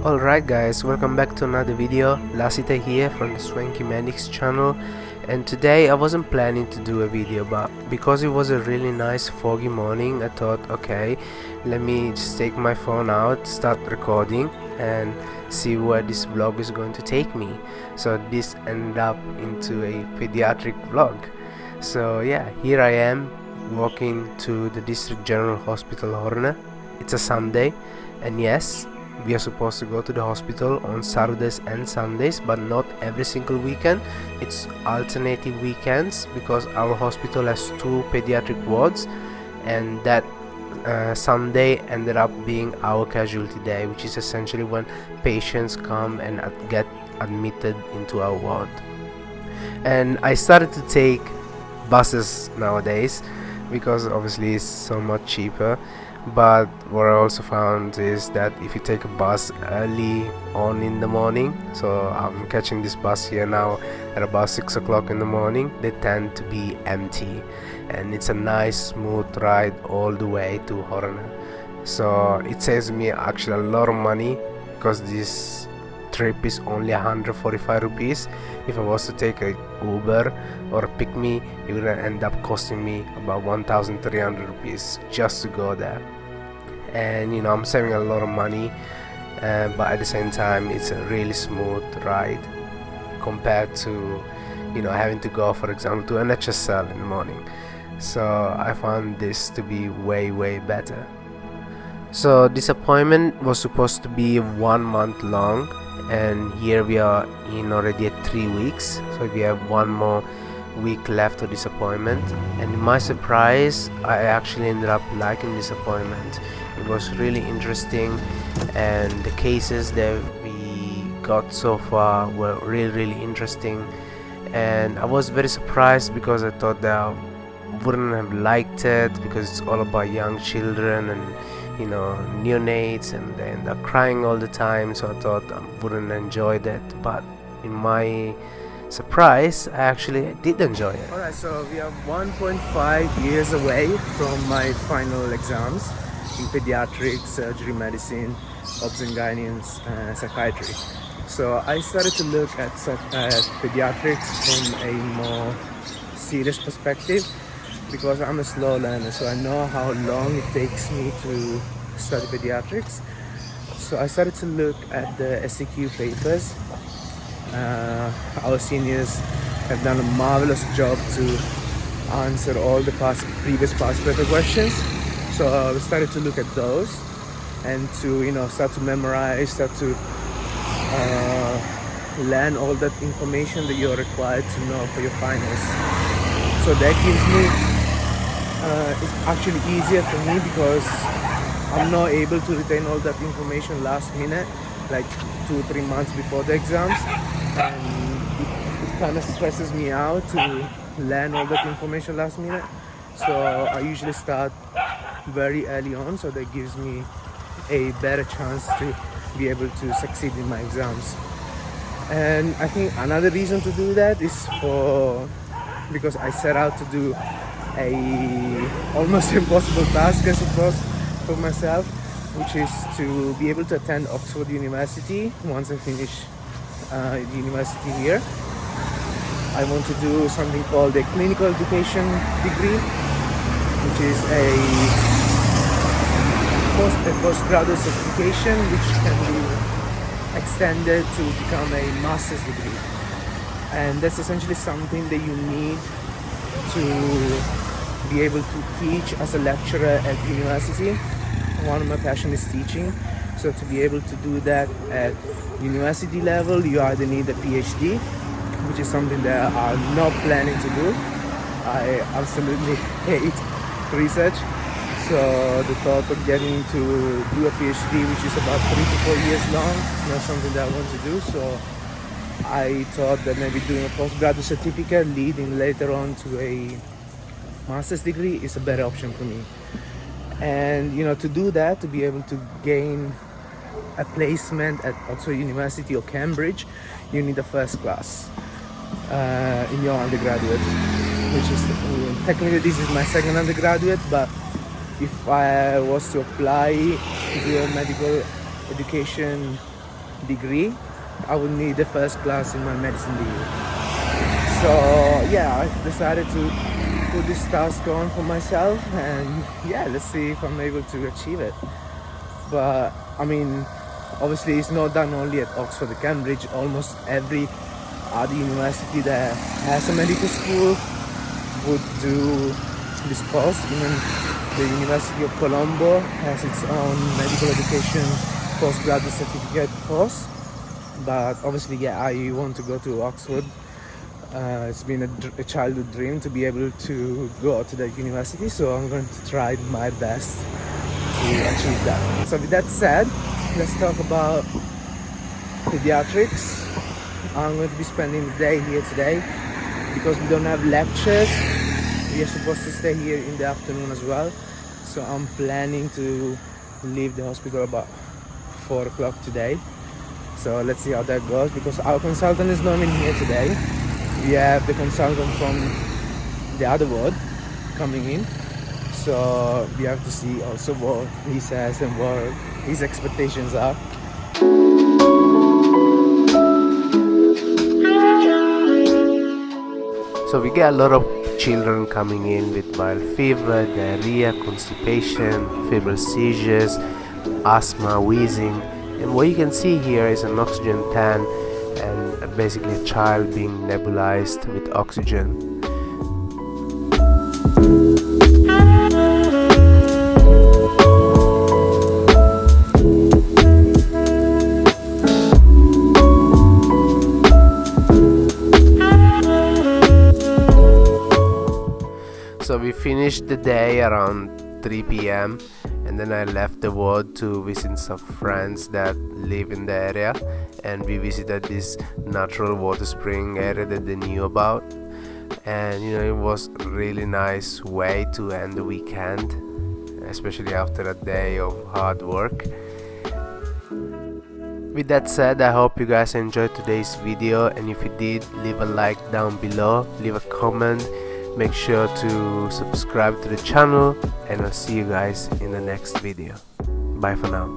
Alright guys, welcome back to another video. Lasitha here from the Swanky Medics channel, and today I wasn't planning to do a video, but because it was a really nice foggy morning, I thought, okay, let me just take my phone out, start recording and see where this vlog is going to take me. So this ended up into a pediatric vlog. So yeah, here I am walking to the District General Hospital Horne. It's a Sunday, and yes, we are supposed to go to the hospital on Saturdays and Sundays, but not every single weekend. It's alternative weekends because our hospital has 2 pediatric wards, and that Sunday ended up being our casualty day, which is essentially when patients come and get admitted into our ward. And I started to take buses nowadays because obviously it's so much cheaper. But what I also found is that if you take a bus early on in the morning, so I'm catching this bus here now at about 6 o'clock in the morning, they tend to be empty, and it's a nice smooth ride all the way to Horne. So it saves me actually a lot of money because this trip is only 145 rupees. If I was to take a Uber or a pick me, it would end up costing me about 1,300 rupees just to go there. And you know, I'm saving a lot of money, but at the same time it's a really smooth ride compared to, you know, having to go, for example, to an HSL in the morning. So I found this to be way better. So this appointment was supposed to be 1 month long, and here we are in already at 3 weeks, so we have 1 more week left of this appointment. And in my surprise, I actually ended up liking this appointment. It was really interesting, and the cases that we got so far were really interesting, and I was very surprised because I thought that I wouldn't have liked it because it's all about young children and, you know, neonates, and they end up crying all the time, so I thought I wouldn't enjoy that. But in my surprise, I actually did enjoy it. Alright, so we are 1.5 years away from my final exams in pediatric, surgery, medicine, obs and gynae, and psychiatry. So I started to look at pediatrics from a more serious perspective because I'm a slow learner, so I know how long it takes me to study pediatrics. So I started to look at the SEQ papers. Our seniors have done a marvelous job to answer all the previous past paper questions. So I started to look at those and to, you know, start to memorize, start to learn all that information that you're required to know for your finals. So that gives me, it's actually easier for me because I'm not able to retain all that information last minute, like 2-3 months before the exams, and it kind of stresses me out to learn all that information last minute. So I usually start very early on, so that gives me a better chance to be able to succeed in my exams. And I think another reason to do that is because I set out to do a almost impossible task, I suppose, for myself, which is to be able to attend Oxford University once I finish the university here. I want to do something called a clinical education degree, which is a postgraduate certification which can be extended to become a master's degree. And that's essentially something that you need to be able to teach as a lecturer at university. One of my passions is teaching, so to be able to do that at university level, you either need a PhD, which is something that I'm not planning to do. I absolutely hate research, so the thought of getting to do a PhD, which is about 3 to 4 years long, is not something that I want to do. So I thought that maybe doing a postgraduate certificate leading later on to a master's degree is a better option for me. And you know, to do that, to be able to gain a placement at Oxford University or Cambridge, you need a first class in your undergraduate, which is technically this is my second undergraduate, but if I was to apply to do a medical education degree, I would need the first class in my medicine degree. So yeah, I decided to put this task on for myself, and yeah, let's see if I'm able to achieve it. But I mean, obviously it's not done only at Oxford or Cambridge. Almost every other university that has a medical school would do this course. Even the University of Colombo has its own medical education postgraduate certificate course. But obviously, yeah, I want to go to Oxford. It's been a childhood dream to be able to go to that university, so I'm going to try my best to achieve that. So with that said, let's talk about pediatrics. I'm going to be spending the day here today because we don't have lectures. We are supposed to stay here in the afternoon as well, so I'm planning to leave the hospital about 4 o'clock today. So let's see how that goes, because our consultant is not in here today. We have the consultant from the other ward coming in, so we have to see also what he says and what his expectations are. So we get a lot of children coming in with mild fever, diarrhea, constipation, febrile seizures, asthma, wheezing, and what you can see here is an oxygen tank and basically a child being nebulized with oxygen. So we finished the day around 3 p.m. and then I left the ward to visit some friends that live in the area, and we visited this natural water spring area that they knew about, and it was a really nice way to end the weekend, especially after a day of hard work. With that said, I hope you guys enjoyed today's video, and if you did, leave a like down below, leave a comment, make sure to subscribe to the channel, and I'll see you guys in the next video. Bye for now.